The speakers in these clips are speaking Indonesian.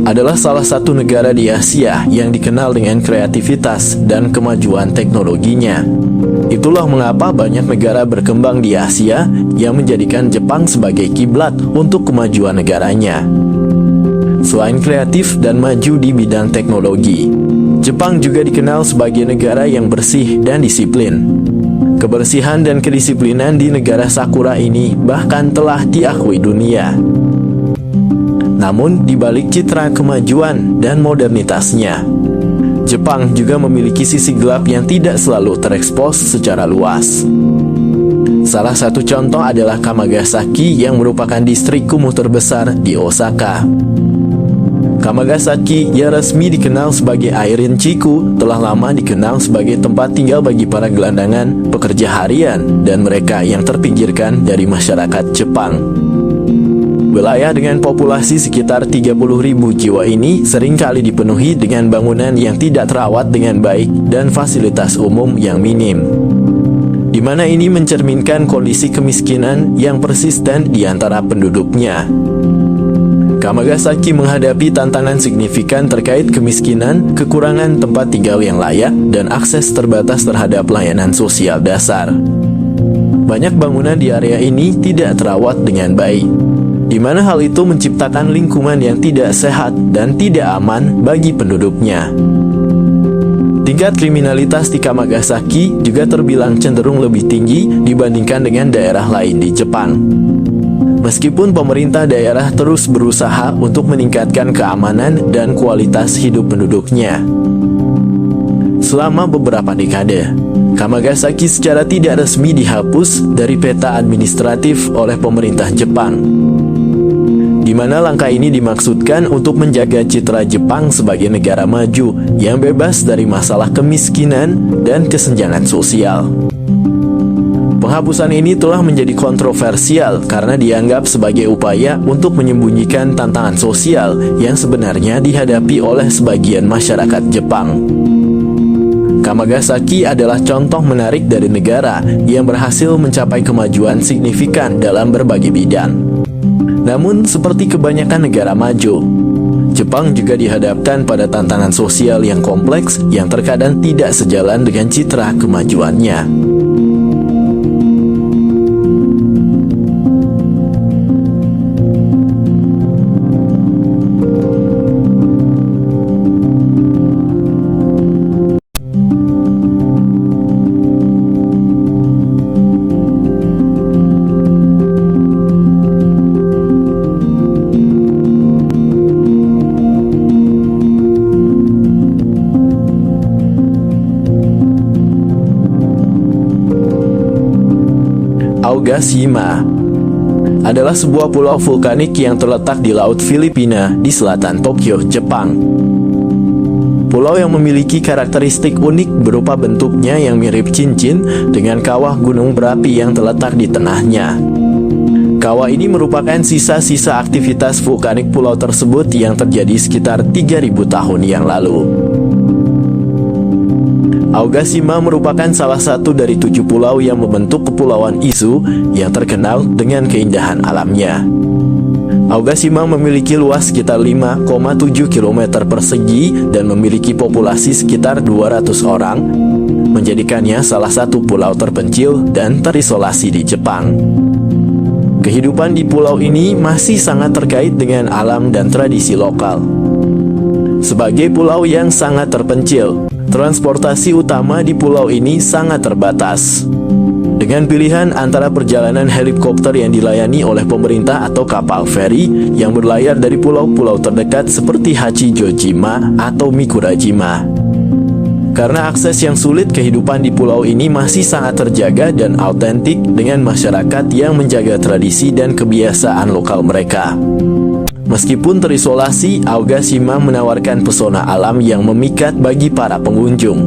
adalah salah satu negara di Asia yang dikenal dengan kreativitas dan kemajuan teknologinya. Itulah mengapa banyak negara berkembang di Asia yang menjadikan Jepang sebagai kiblat untuk kemajuan negaranya. Selain kreatif dan maju di bidang teknologi, Jepang juga dikenal sebagai negara yang bersih dan disiplin. Kebersihan dan kedisiplinan di negara Sakura ini bahkan telah diakui dunia. Namun, di balik citra kemajuan dan modernitasnya, Jepang juga memiliki sisi gelap yang tidak selalu terekspos secara luas. Salah satu contoh adalah Kamagasaki yang merupakan distrik kumuh terbesar di Osaka. Kamagasaki yang resmi dikenal sebagai Airin-Chiku telah lama dikenal sebagai tempat tinggal bagi para gelandangan, pekerja harian, dan mereka yang terpinggirkan dari masyarakat Jepang. Wilayah dengan populasi sekitar 30.000 jiwa ini seringkali dipenuhi dengan bangunan yang tidak terawat dengan baik dan fasilitas umum yang minim, di mana ini mencerminkan kondisi kemiskinan yang persisten di antara penduduknya. Kamagasaki menghadapi tantangan signifikan terkait kemiskinan, kekurangan tempat tinggal yang layak, dan akses terbatas terhadap layanan sosial dasar. Banyak bangunan di area ini tidak terawat dengan baik, di mana hal itu menciptakan lingkungan yang tidak sehat dan tidak aman bagi penduduknya. Tingkat kriminalitas di Kamagasaki juga terbilang cenderung lebih tinggi dibandingkan dengan daerah lain di Jepang. Meskipun pemerintah daerah terus berusaha untuk meningkatkan keamanan dan kualitas hidup penduduknya. Selama beberapa dekade, Kamagasaki secara tidak resmi dihapus dari peta administratif oleh pemerintah Jepang, di mana langkah ini dimaksudkan untuk menjaga citra Jepang sebagai negara maju yang bebas dari masalah kemiskinan dan kesenjangan sosial. Penghapusan ini telah menjadi kontroversial karena dianggap sebagai upaya untuk menyembunyikan tantangan sosial yang sebenarnya dihadapi oleh sebagian masyarakat Jepang. Kamagasaki adalah contoh menarik dari negara yang berhasil mencapai kemajuan signifikan dalam berbagai bidang. Namun, seperti kebanyakan negara maju, Jepang juga dihadapkan pada tantangan sosial yang kompleks yang terkadang tidak sejalan dengan citra kemajuannya. Aogashima adalah sebuah pulau vulkanik yang terletak di Laut Filipina di selatan Tokyo, Jepang. Pulau yang memiliki karakteristik unik berupa bentuknya yang mirip cincin dengan kawah gunung berapi yang terletak di tengahnya. Kawah ini merupakan sisa-sisa aktivitas vulkanik pulau tersebut yang terjadi sekitar 3.000 tahun yang lalu. Aogashima merupakan salah satu dari 7 pulau yang membentuk Kepulauan Izu yang terkenal dengan keindahan alamnya. Aogashima memiliki luas sekitar 5,7 km persegi dan memiliki populasi sekitar 200 orang, menjadikannya salah satu pulau terpencil dan terisolasi di Jepang. Kehidupan di pulau ini masih sangat terkait dengan alam dan tradisi lokal. Sebagai pulau yang sangat terpencil, transportasi utama di pulau ini sangat terbatas. Dengan pilihan antara perjalanan helikopter yang dilayani oleh pemerintah atau kapal feri yang berlayar dari pulau-pulau terdekat seperti Hachijojima atau Mikurajima. Karena akses yang sulit, kehidupan di pulau ini masih sangat terjaga dan autentik dengan masyarakat yang menjaga tradisi dan kebiasaan lokal mereka. Meskipun terisolasi, Aogashima menawarkan pesona alam yang memikat bagi para pengunjung.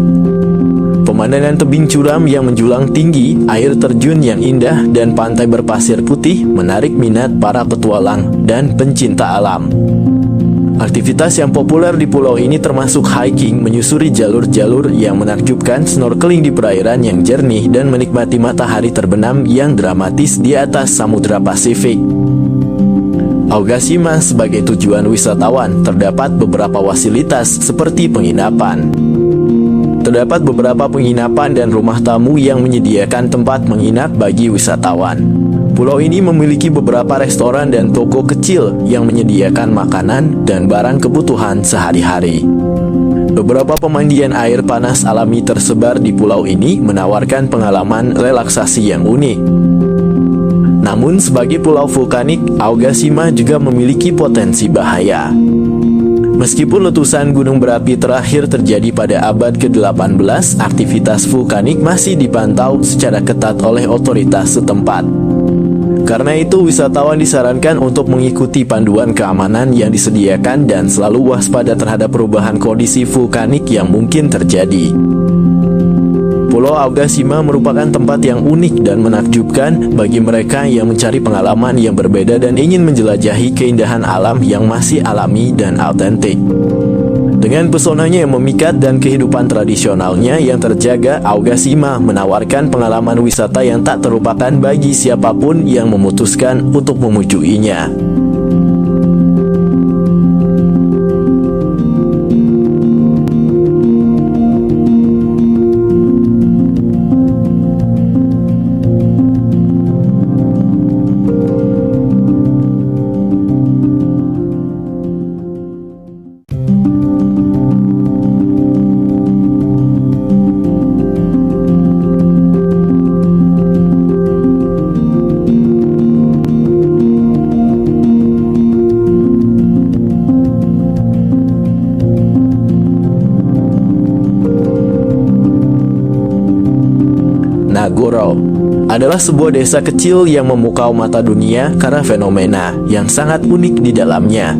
Pemandangan tebing curam yang menjulang tinggi, air terjun yang indah, dan pantai berpasir putih menarik minat para petualang dan pencinta alam. Aktivitas yang populer di pulau ini termasuk hiking, menyusuri jalur-jalur yang menakjubkan, snorkeling di perairan yang jernih, dan menikmati matahari terbenam yang dramatis di atas Samudra Pasifik. Aogashima sebagai tujuan wisatawan, terdapat beberapa fasilitas seperti penginapan. Terdapat beberapa penginapan dan rumah tamu yang menyediakan tempat menginap bagi wisatawan. Pulau ini memiliki beberapa restoran dan toko kecil yang menyediakan makanan dan barang kebutuhan sehari-hari. Beberapa pemandian air panas alami tersebar di pulau ini menawarkan pengalaman relaksasi yang unik. Namun sebagai pulau vulkanik, Aogashima juga memiliki potensi bahaya. Meskipun letusan gunung berapi terakhir terjadi pada abad ke-18, aktivitas vulkanik masih dipantau secara ketat oleh otoritas setempat. Karena itu, wisatawan disarankan untuk mengikuti panduan keamanan yang disediakan dan selalu waspada terhadap perubahan kondisi vulkanik yang mungkin terjadi. Pulau Aogashima merupakan tempat yang unik dan menakjubkan bagi mereka yang mencari pengalaman yang berbeda dan ingin menjelajahi keindahan alam yang masih alami dan autentik. Dengan pesonanya yang memikat dan kehidupan tradisionalnya yang terjaga, Aogashima menawarkan pengalaman wisata yang tak terlupakan bagi siapapun yang memutuskan untuk memujuinya. Nagoro adalah sebuah desa kecil yang memukau mata dunia karena fenomena yang sangat unik di dalamnya.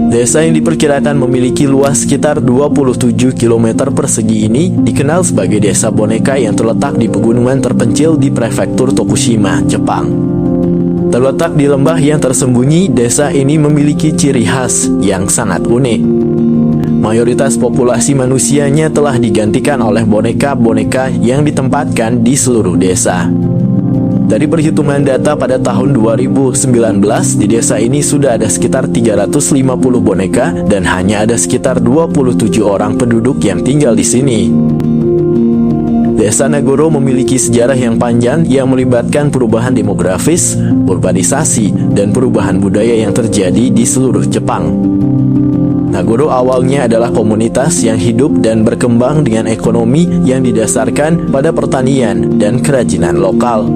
Desa yang diperkirakan memiliki luas sekitar 27 km persegi ini dikenal sebagai desa boneka yang terletak di pegunungan terpencil di prefektur Tokushima, Jepang. Terletak di lembah yang tersembunyi, desa ini memiliki ciri khas yang sangat unik. Mayoritas populasi manusianya telah digantikan oleh boneka-boneka yang ditempatkan di seluruh desa. Dari perhitungan data pada tahun 2019, di desa ini sudah ada sekitar 350 boneka dan hanya ada sekitar 27 orang penduduk yang tinggal di sini. Desa Nagoro memiliki sejarah yang panjang yang melibatkan perubahan demografis, urbanisasi, dan perubahan budaya yang terjadi di seluruh Jepang. Nagoro awalnya adalah komunitas yang hidup dan berkembang dengan ekonomi yang didasarkan pada pertanian dan kerajinan lokal.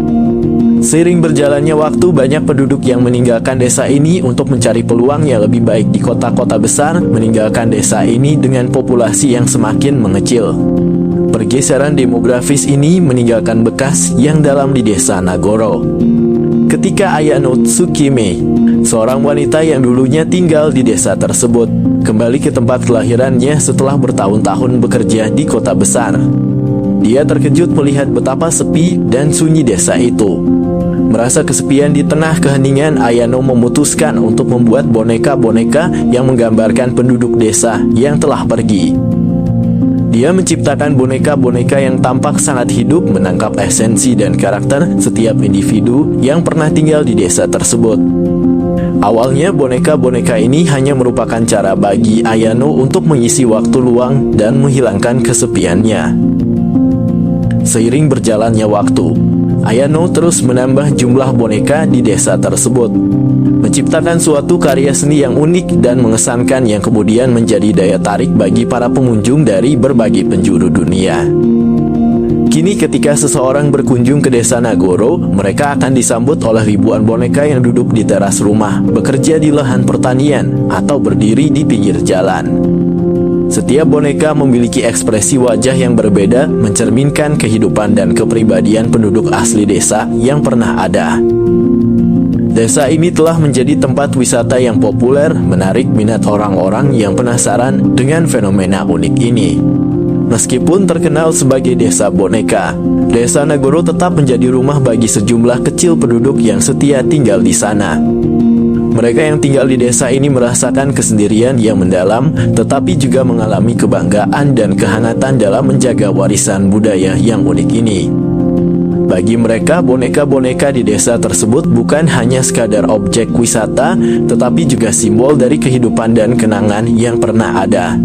Seiring berjalannya waktu, banyak penduduk yang meninggalkan desa ini untuk mencari peluang yang lebih baik di kota-kota besar, meninggalkan desa ini dengan populasi yang semakin mengecil. Pergeseran demografis ini meninggalkan bekas yang dalam di desa Nagoro. Ketika Ayano Tsukime, seorang wanita yang dulunya tinggal di desa tersebut, kembali ke tempat kelahirannya setelah bertahun-tahun bekerja di kota besar. Dia terkejut melihat betapa sepi dan sunyi desa itu. Merasa kesepian di tengah keheningan, Ayano memutuskan untuk membuat boneka-boneka yang menggambarkan penduduk desa yang telah pergi. Dia menciptakan boneka-boneka yang tampak sangat hidup, menangkap esensi dan karakter setiap individu yang pernah tinggal di desa tersebut. Awalnya boneka-boneka ini hanya merupakan cara bagi Ayano untuk mengisi waktu luang dan menghilangkan kesepiannya. Seiring berjalannya waktu, Ayano terus menambah jumlah boneka di desa tersebut, menciptakan suatu karya seni yang unik dan mengesankan yang kemudian menjadi daya tarik bagi para pengunjung dari berbagai penjuru dunia. Kini ketika seseorang berkunjung ke desa Nagoro, mereka akan disambut oleh ribuan boneka yang duduk di teras rumah, bekerja di lahan pertanian, atau berdiri di pinggir jalan. Setiap boneka memiliki ekspresi wajah yang berbeda, mencerminkan kehidupan dan kepribadian penduduk asli desa yang pernah ada. Desa ini telah menjadi tempat wisata yang populer, menarik minat orang-orang yang penasaran dengan fenomena unik ini. Meskipun terkenal sebagai desa boneka, desa Nagoro tetap menjadi rumah bagi sejumlah kecil penduduk yang setia tinggal di sana. Mereka yang tinggal di desa ini merasakan kesendirian yang mendalam, tetapi juga mengalami kebanggaan dan kehangatan dalam menjaga warisan budaya yang unik ini. Bagi mereka, boneka-boneka di desa tersebut bukan hanya sekadar objek wisata, tetapi juga simbol dari kehidupan dan kenangan yang pernah ada.